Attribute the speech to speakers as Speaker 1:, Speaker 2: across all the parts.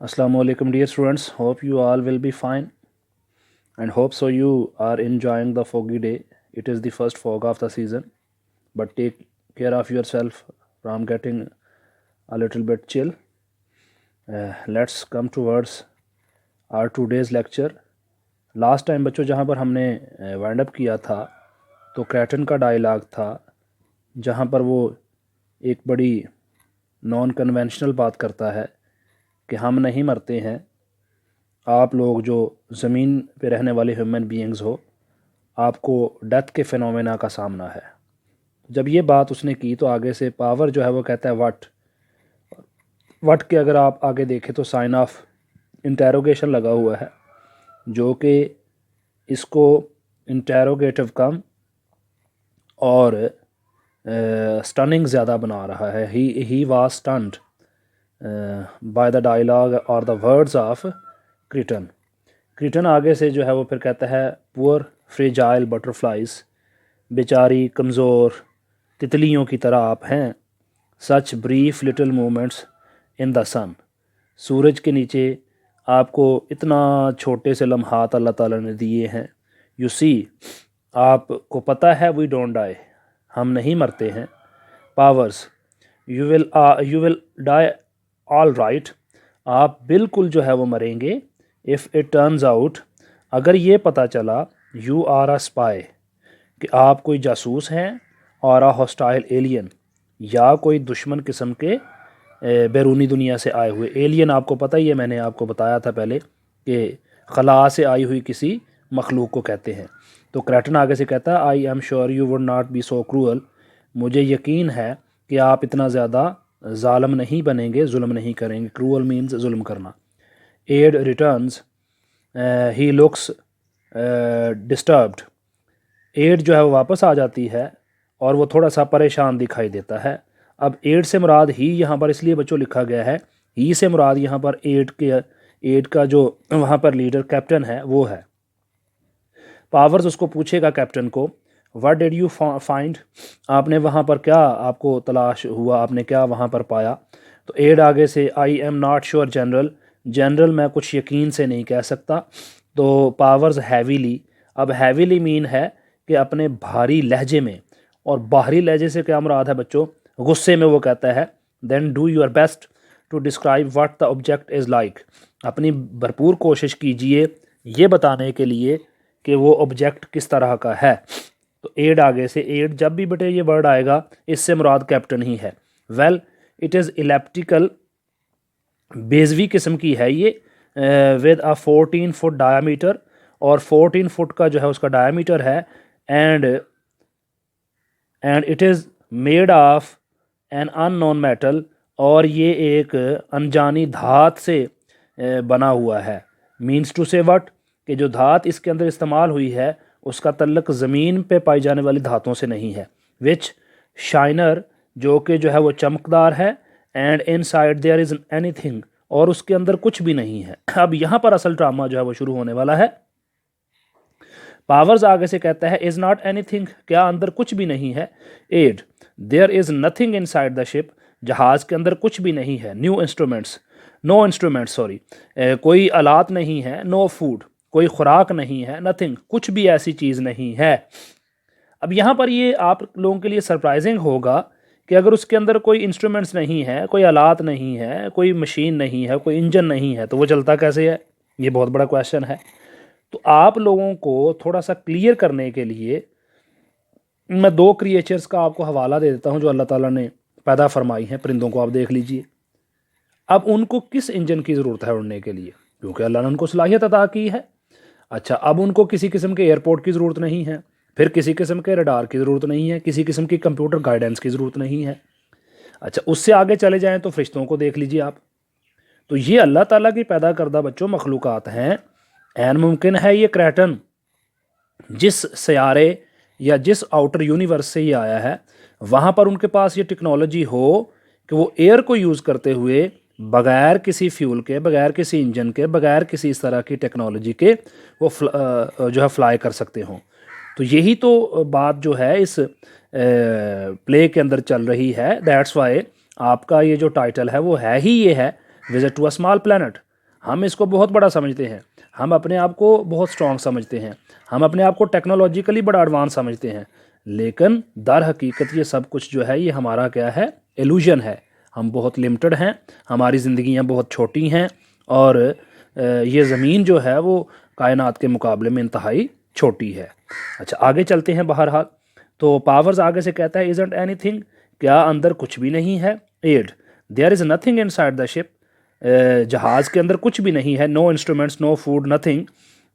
Speaker 1: Assalamu alaikum dear students, hope you all will be fine and hope so you are enjoying the foggy day. It is the first fog of the season, but take care of yourself from getting a little bit chill. Let's come towards our today's lecture. Last time बच्चों जहाँ पर हमने wind up किया था तो क्रैटन का dialogue था जहाँ पर वो एक बड़ी नॉन कन्वेंशनल बात करता है कि हम नहीं मरते हैं, आप लोग जो ज़मीन पे रहने वाले ह्यूमन बीइंग्स हो, आपको डेथ के फिनोमेना का सामना है। जब ये बात उसने की तो आगे से पावर जो है वो कहता है वट के अगर आप आगे देखें तो साइन ऑफ इंटेरोगेशन लगा हुआ है, जो कि इसको इंटेरोगेटिव कम और स्टनिंग ज़्यादा बना रहा है। He was stunned by the dialogue और द वर्ड्स ऑफ क्रिटन आगे से जो है वो फिर कहता है पुअर फ्रेजाइल बटरफ्लाइज, बेचारी कमज़ोर तितलियों की तरह आप हैं, such brief little moments in the sun, सूरज के नीचे आपको इतना छोटे से लम्हात अल्लाह ताला ने दिए हैं। यू सी, आपको पता है वी डोंट डाई, हम नहीं मरते हैं। Powers, you will die all right, आप बिल्कुल जो है वो मरेंगे। इफ़ इट टर्न्स आउट, अगर ये पता चला यू आर अ स्पाई, कि आप कोई जासूस हैं, और अ हॉस्टाइल एलियन, या कोई दुश्मन किस्म के बैरूनी दुनिया से आए हुए एलियन। आपको पता ही है, मैंने आपको बताया था पहले कि खला से आई हुई किसी मखलूक को कहते हैं। तो क्रैटन आगे से कहता है I am sure you would not be so cruel, मुझे यकीन है कि आप इतना ज़्यादा ज़ालिम नहीं बनेंगे, जुल्म नहीं करेंगे। क्रूअल मीन्स जुल्म करना। Aide returns, he looks disturbed, aide जो है वो वापस आ जाती है और वो थोड़ा सा परेशान दिखाई देता है। अब एड से मुराद ही यहाँ पर इसलिए बच्चों लिखा गया है, ही से मुराद यहाँ पर एड का जो वहाँ पर लीडर कैप्टन है वो है। पावर्स उसको पूछेगा कैप्टन को, व्हाट डिड यू फाइंड, आपने वहाँ पर क्या आपको तलाश हुआ, आपने क्या वहाँ पर पाया। तो एड आगे से I am not sure general, मैं कुछ यकीन से नहीं कह सकता। तो पावर्स हैवीली, अब हैवीली मीन है कि अपने भारी लहजे में, और बाहरी लहजे से क्या मुराद है बच्चों, गुस्से में वो कहता है then do your best to describe what the object is like, अपनी भरपूर कोशिश कीजिए ये बताने के लिए कि वो ऑब्जेक्ट किस तरह का है। तो एड आगे से, एड जब भी बेटे ये वर्ड आएगा इससे मुराद कैप्टन ही है। वेल इट इज़ इलेप्टिकल, बेजवी किस्म की है ये, विद अ 14 फुट डायामीटर, और 14 फुट का जो है उसका डायामीटर है। And it is made of an unknown metal, और ये एक अनजानी धात से बना हुआ है। मीन्स टू से वट, कि जो धात इसके अंदर इस्तेमाल हुई है उसका तल्लक ज़मीन पे पाई जाने वाली धातों से नहीं है। विच शाइनर, जो कि जो है वो चमकदार है। And inside there is anything, और उसके अंदर कुछ भी नहीं है। अब यहाँ पर असल ड्रामा जो है वो शुरू होने वाला है। पावर्स आगे से कहता है इज़ नॉट एनीथिंग, क्या अंदर कुछ भी नहीं है। Aide, there is nothing inside the ship, जहाज़ के अंदर कुछ भी नहीं है। नो इंस्ट्रूमेंट्स सॉरी, कोई आलात नहीं है। नो फूड, कोई खुराक नहीं है। नथिंग, कुछ भी ऐसी चीज़ नहीं है। अब यहाँ पर ये आप लोगों के लिए सरप्राइजिंग होगा कि अगर उसके अंदर कोई इंस्ट्रूमेंट्स नहीं है, कोई आलात नहीं है, कोई मशीन नहीं है, कोई इंजन नहीं है, तो वो चलता कैसे है? ये बहुत बड़ा क्वेश्चन है। तो आप लोगों को थोड़ा सा क्लियर करने के लिए मैं दो क्रिएचर्स का आपको हवाला दे देता हूँ जो अल्लाह ताला ने पैदा फरमाई हैं। परिंदों को आप देख लीजिए। अब उनको किस इंजन की ज़रूरत है उड़ने के लिए, क्योंकि अल्लाह ने उनको सलाहियत अता की है। अच्छा, अब उनको किसी किस्म के एयरपोर्ट की ज़रूरत नहीं है, फिर किसी किस्म के रडार की ज़रूरत नहीं है, किसी किस्म की कंप्यूटर गाइडेंस की ज़रूरत नहीं है। अच्छा, उससे आगे चले जाएँ तो फरिश्तों को देख लीजिए आप। तो ये अल्लाह ताला की पैदा करदा बच्चों मखलूक़ात हैं। ऐन मुमकिन है ये क्रैटन जिस सयारे या जिस आउटर यूनिवर्स से ये आया है वहाँ पर उनके पास ये टेक्नोलॉजी हो कि वो एयर को यूज़ करते हुए बग़ैर किसी फ्यूल के, बग़ैर किसी इंजन के, बग़ैर किसी इस तरह की टेक्नोलॉजी के वो जो है फ्लाई कर सकते हों। तो यही तो बात जो है इस प्ले के अंदर चल रही है। दैट्स वाई आपका ये जो टाइटल है वो है ही ये है, visit to a small planet. हम इसको बहुत बड़ा समझते हैं, हम अपने आप को बहुत स्ट्रांग समझते हैं, हम अपने आप को टेक्नोलॉजिकली बड़ा एडवांस समझते हैं, लेकिन दर हकीकत ये सब कुछ जो है ये हमारा क्या है, इल्यूजन है। हम बहुत लिमिटेड हैं, हमारी ज़िंदगियां बहुत छोटी हैं, और ये ज़मीन जो है वो कायनात के मुकाबले में इंतहाई छोटी है। अच्छा, आगे चलते हैं। बहरहाल तो पावर्स आगे से कहता है इजंट एनीथिंग, क्या अंदर कुछ भी नहीं है। Aide, there is nothing inside the ship, जहाज़ के अंदर कुछ भी नहीं है। No instruments, no food, nothing.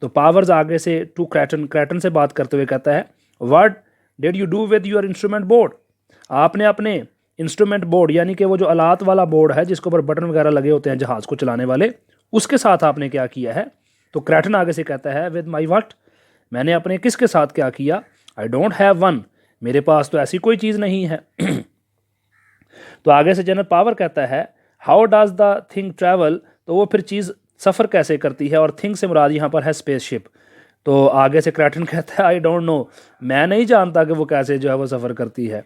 Speaker 1: तो पावर्स आगे से टू क्रैटन, क्रैटन से बात करते हुए कहता है what did you do with your instrument board, आपने अपने इंस्ट्रूमेंट बोर्ड यानी कि वो जो अलात वाला बोर्ड है जिसके ऊपर बटन वगैरह लगे होते हैं जहाज़ को चलाने वाले, उसके साथ आपने क्या किया है। तो क्रैटन आगे से कहता है विद माई व्हाट, मैंने अपने किसके साथ क्या किया। आई डोंट हैव वन, मेरे पास तो ऐसी कोई चीज़ नहीं है। तो आगे से जनरल पावर कहता है how does the thing travel, तो वो फिर चीज़ सफ़र कैसे करती है, और थिंग से मुराद यहाँ पर है स्पेसशिप। तो आगे से क्रैटन कहता है आई डोंट नो, मैं नहीं जानता कि वो कैसे जो है वो सफ़र करती है।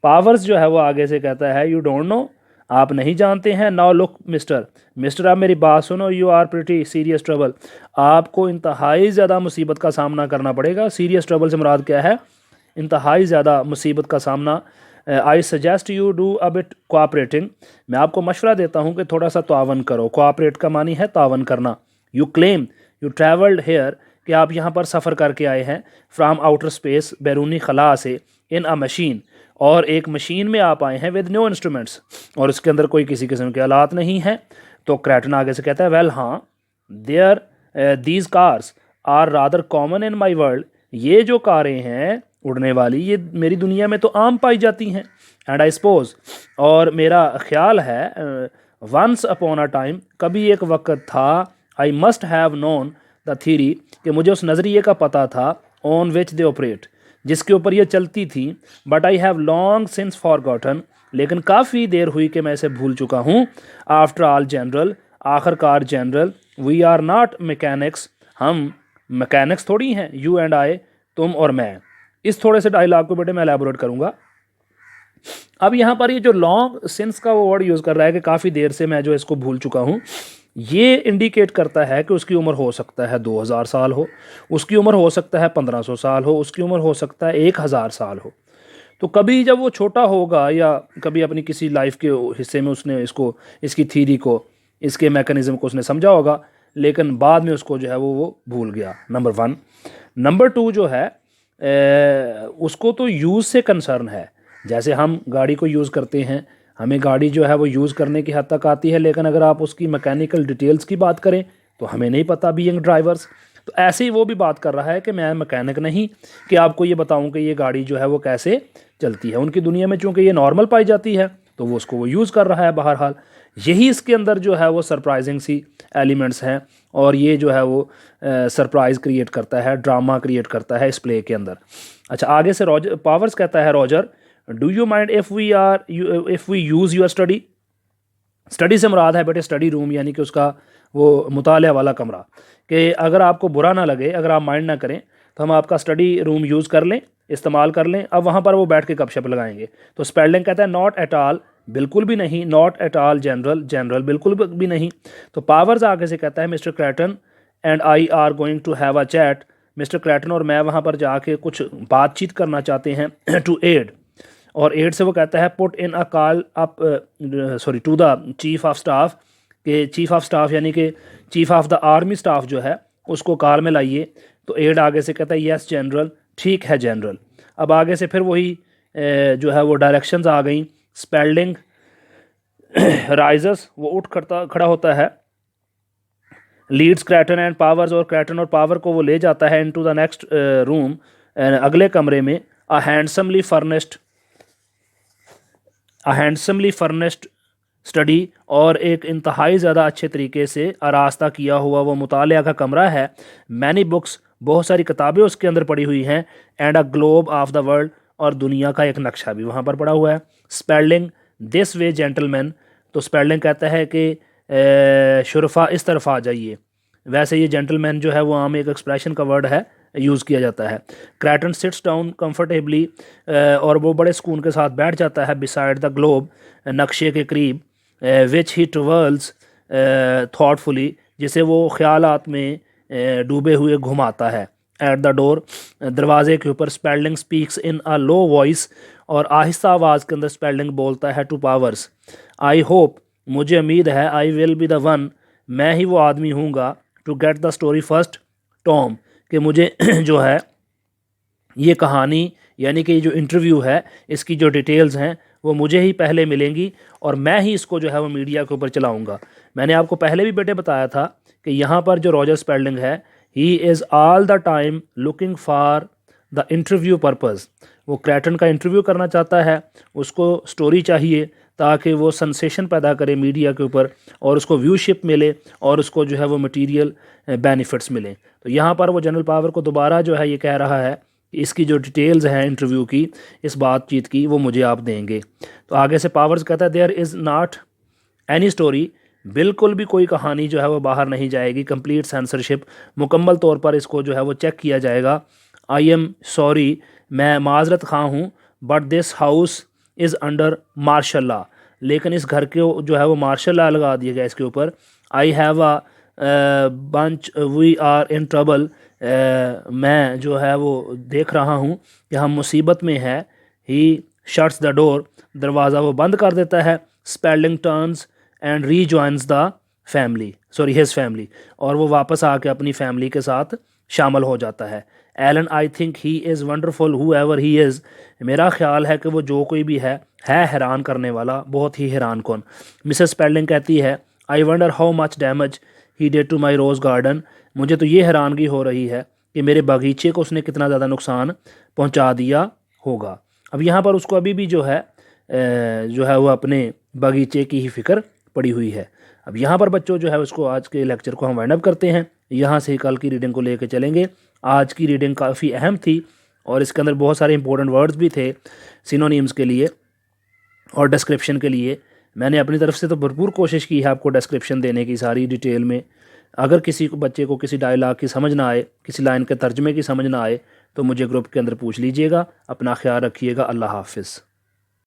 Speaker 1: पावर्स जो है वो आगे से कहता है यू डोंट नो, आप नहीं जानते हैं। नाउ लुक मिस्टर, मिस्टर आप मेरी बात सुनो, you are pretty serious trouble, आपको इंतहाई ज़्यादा मुसीबत का सामना करना पड़ेगा। सीरियस ट्रबल से मुराद क्या है, इंतहाई ज़्यादा मुसीबत का सामना। I suggest you do a bit cooperating, मैं आपको मशवरा देता हूँ कि थोड़ा सा तावन करो। कोऑपरेट का मानी है तावन करना। You claim you travelled here, कि आप यहाँ पर सफ़र करके आए हैं। फ्राम आउटर स्पेस, बैरूनी खला से। इन अ मशीन, और एक मशीन में आप आए हैं। विद नो इंस्ट्रूमेंट्स, और उसके अंदर कोई किसी किस्म के आलात नहीं हैं। तो क्रैटन आगे से कहता है वेल हाँ, there these cars are rather common in my world, ये जो कारें हैं उड़ने वाली ये मेरी दुनिया में तो आम पाई जाती हैं। एंड आई सपोज, और मेरा ख्याल है वंस अपॉन अ टाइम, कभी एक वक्त था। I must have known the theory, कि मुझे उस नज़रिए का पता था। ऑन विच दे ऑपरेट, जिसके ऊपर ये चलती थी। But I have long since forgotten, लेकिन काफ़ी देर हुई कि मैं इसे भूल चुका हूँ। आफ्टर ऑल जनरल, आखिरकार general, we are not mechanics, हम मैकेनिक्स थोड़ी हैं। यू एंड आई, तुम और मैं। इस थोड़े से डायलॉग को बेटे मैं एलैबोरेट करूँगा। अब यहाँ पर ये जो लॉन्ग सिंस का वो वर्ड यूज़ कर रहा है कि काफ़ी देर से मैं जो इसको भूल चुका हूँ, ये इंडिकेट करता है कि उसकी उम्र हो सकता है 2000 साल हो, उसकी उम्र हो सकता है 1500 साल हो, उसकी उम्र हो सकता है 1000 साल हो। तो कभी जब वो छोटा होगा या कभी अपनी किसी लाइफ के हिस्से में उसने इसको, इसकी थीरी को, इसके मैकेनिज़्म को उसने समझा होगा, लेकिन बाद में उसको जो है वो भूल गया। नंबर 1। नंबर 2 जो है उसको तो यूज़ से कंसर्न है। जैसे हम गाड़ी को यूज़ करते हैं, हमें गाड़ी जो है वो यूज़ करने की हद तक आती है, लेकिन अगर आप उसकी मैकेनिकल डिटेल्स की बात करें तो हमें नहीं पता बीइंग ड्राइवर्स। तो ऐसे ही वो भी बात कर रहा है कि मैं मैकेनिक नहीं कि आपको ये बताऊं कि ये गाड़ी जो है वो कैसे चलती है। उनकी दुनिया में चूँकि ये नॉर्मल पाई जाती है तो वो उसको वो यूज़ कर रहा है। बहरहाल यही इसके अंदर जो है वो सरप्राइजिंग सी एलिमेंट्स हैं, और ये जो है वो सरप्राइज़ क्रिएट करता है, ड्रामा क्रिएट करता है इस प्ले के अंदर। अच्छा, आगे से रॉजर पावर्स कहता है Roger do you mind if we use your study. Study से मुराद है बेटे स्टडी रूम, यानी कि उसका वो मुतालिया वाला कमरा, कि अगर आपको बुरा ना लगे, अगर आप माइंड ना करें तो हम आपका स्टडी रूम यूज़ कर लें, इस्तेमाल कर लें। अब वहाँ पर वो बैठ के गपशप लगाएंगे। तो स्पेलिंग कहता है नॉट एट ऑल, बिल्कुल भी नहीं। Not at all general, general बिल्कुल भी नहीं। तो पावर्स आगे से कहता है mister Cratton and I are going to have a chat, mister Cratton और मैं वहाँ पर जाके कुछ बातचीत करना चाहते हैं। टू एड, और एड से वो कहता है put in a call up to the chief of staff, के चीफ ऑफ स्टाफ यानी कि chief of the army staff जो है उसको कॉल में लाइए। तो एड आगे से कहता है यस जनरल, ठीक है जनरल। अब आगे से फिर वही जो है वो डायरेक्शंस आ गई। स्पेल्डिंग राइजर्स, वो उठ खड़ा होता है। लीड्स क्रैटन एंड पावर्स, और क्रैटन और पावर को वो ले जाता है इनटू द नेक्स्ट रूम, अगले कमरे में। अ हैंडसमली फर्निश्ड स्टडी, और एक इंतहाई ज़्यादा अच्छे तरीके से आरास्ता किया हुआ वो मुतालिया का कमरा है। मैनी बुक्स, बहुत सारी किताबें उसके अंदर पड़ी हुई हैं। And a globe of the world, और दुनिया का एक नक्शा भी वहाँ पर पड़ा हुआ है। स्पेल्डिंग दिस वे जेंटलमैन, तो स्पेल्डिंग कहता है कि शुरफा इस तरफ आ जाइए। वैसे ये जेंटलमैन जो है वो आम एक एक्सप्रेशन का वर्ड है, यूज़ किया जाता है। क्रैटन सिट्स डाउन कंफर्टेबली, और वो बड़े सुकून के साथ बैठ जाता है बिसाइड द ग्लोब, नक्शे के करीब। विच ही ट्रवल्स थॉटफुली, जिसे वो ख्यालात में डूबे हुए घुमाता है। एट द डोर, दरवाजे के ऊपर, Spalding speaks in a low voice, और आहिस्ता आवाज़ के अंदर स्पेल्डिंग बोलता है टू पावर्स, आई होप, मुझे उम्मीद है, I will be the one, मैं ही वो आदमी हूँगा, to get the story first, Tom, कि मुझे जो है ये कहानी यानी कि जो इंटरव्यू है इसकी जो डिटेल्स हैं वो मुझे ही पहले मिलेंगी और मैं ही इसको जो है वो मीडिया के ऊपर चलाऊँगा। मैंने आपको पहले भी बेटे बताया था कि यहाँ पर जो रॉजर स्पेल्डिंग है, he is all the time looking for the interview purpose, वो क्रैटन का इंटरव्यू करना चाहता है, उसको स्टोरी चाहिए ताकि वो सेंसेशन पैदा करे मीडिया के ऊपर और उसको व्यूशिप मिले और उसको जो है वो मटेरियल बेनिफिट्स मिले। तो यहाँ पर वो जनरल पावर को दोबारा जो है ये कह रहा है कि इसकी जो डिटेल्स हैं इंटरव्यू की, इस बातचीत की, वो मुझे आप देंगे। तो आगे से पावर्स कहता है there is not any story, बिल्कुल भी कोई कहानी जो है वो बाहर नहीं जाएगी, कंप्लीट सेंसरशिप, मुकम्मल तौर पर इसको जो है वो चेक किया जाएगा। आई एम सॉरी, मैं माजरत खां हूँ, but this house is under martial law, लेकिन इस घर के जो है वो मार्शल लॉ लगा दिया गया इसके ऊपर। I have a bunch, we are in trouble, मैं जो है वो देख रहा हूँ कि हम मुसीबत में है। ही शट्स द डोर, दरवाज़ा वो बंद कर देता है। Spalding turns and rejoins the family, sorry his family, और वो वापस आके अपनी फैमिली के साथ शामिल हो जाता है। Ellen, I think he is wonderful whoever he is, मेरा ख्याल है कि वो जो कोई भी है हैरान करने वाला, बहुत ही हैरान कौन। मिसेस स्पेल्डिंग कहती है I wonder how much damage he did to my rose garden, मुझे तो ये हैरानगी हो रही है कि मेरे बगीचे को उसने कितना ज़्यादा नुकसान पहुंचा दिया होगा। अब यहाँ पर उसको अभी भी जो है वो अपने बगीचे की ही फिक्र पड़ी हुई है। अब यहाँ पर बच्चों जो है उसको आज के लेक्चर को हम वाइंड अप करते हैं, यहाँ से कल की रीडिंग को लेकर चलेंगे। आज की रीडिंग काफ़ी अहम थी और इसके अंदर बहुत सारे इंपॉर्टेंट वर्ड्स भी थे सिनोनिम्स के लिए और डिस्क्रिप्शन के लिए। मैंने अपनी तरफ से तो भरपूर कोशिश की है आपको डिस्क्रिप्शन देने की सारी डिटेल में। अगर किसी को बच्चे को किसी डायलॉग की समझ ना आए, किसी लाइन के तर्जमे की समझ ना आए, तो मुझे ग्रुप के अंदर पूछ लीजिएगा। अपना ख्याल रखिएगा। अल्लाह हाफिज़।